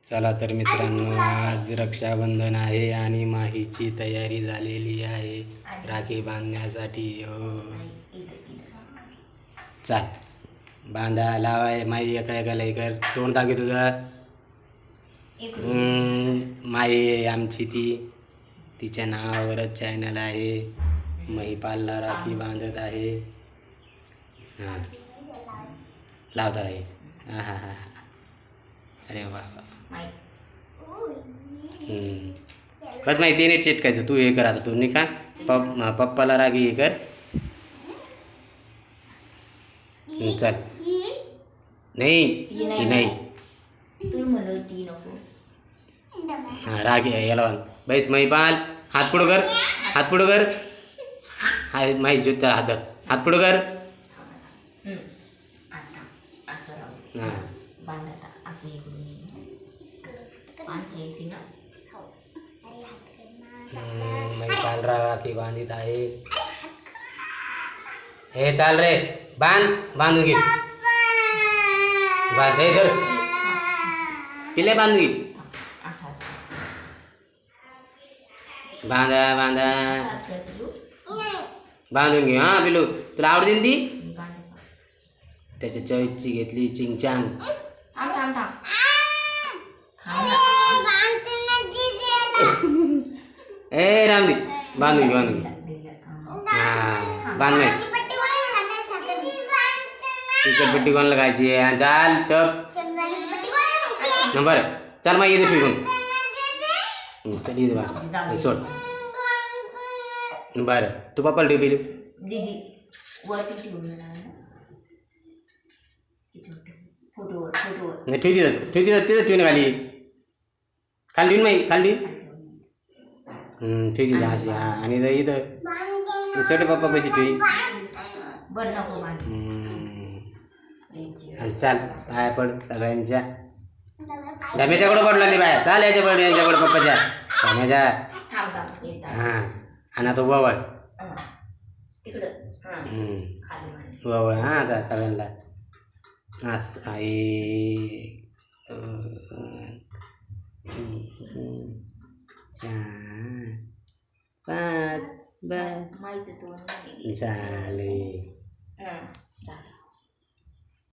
चला तर मित्रांनो, आज रक्षाबंधन आहे आणि माहीची तयारी झालेली आहे राखी बांधण्यासाठी. चाल बांधा लावाय माई एका एकाला कर तोंड दाखव तुझं. माई आमची तिच्या नावावरच चॅनल आहे. महिपालला राखी बांधत आहे. हां लावता आहे. हां हां हां अरे वा बस माहिती नाही चिटकायचं. तू हे कर आता. तू नाही का पप्पाला रागी हे कर. चल नाही हां रागी याला बैस महिपाल. हात पुढं कर, हात पुढं कर. हाय माही ज्योत हात पुढं कर. हां महिपाल राखी बांधित आहे. हे चाल रे बांधून घे. बांध हे धर पिले बांधून घे. बांधा बांधून घे. हां पिलू तुला आवडते ती. त्याच्या चॉईसची घेतली चिंगचांग. ए रामदी बांधून घे. हां बांध माहिती चिकटपट्टी कोणाला खायची आहे. चाल चप बरं चाल मग येते ठेवून. चल येते बरं सोड. बरं तू पप्पाला ठेव पिलू. दीदी वरती ठेवून फोटोवर तिथं ठेवून खाली खाली ठेवून माही खाली ठेवती अशी. हां आणि इथं छोटे पप्पा पैसे ठेवी. चाल पाया पड सगळ्यांच्या. डब्याच्याकडं पडलं नाही बाया. चाल याच्याकडे यांच्याकडे पप्पाच्या डब्याच्या. हां आणि आता ववळ ववळ. हां आता सगळ्यांना असं आहे. 4 5 बस झाले.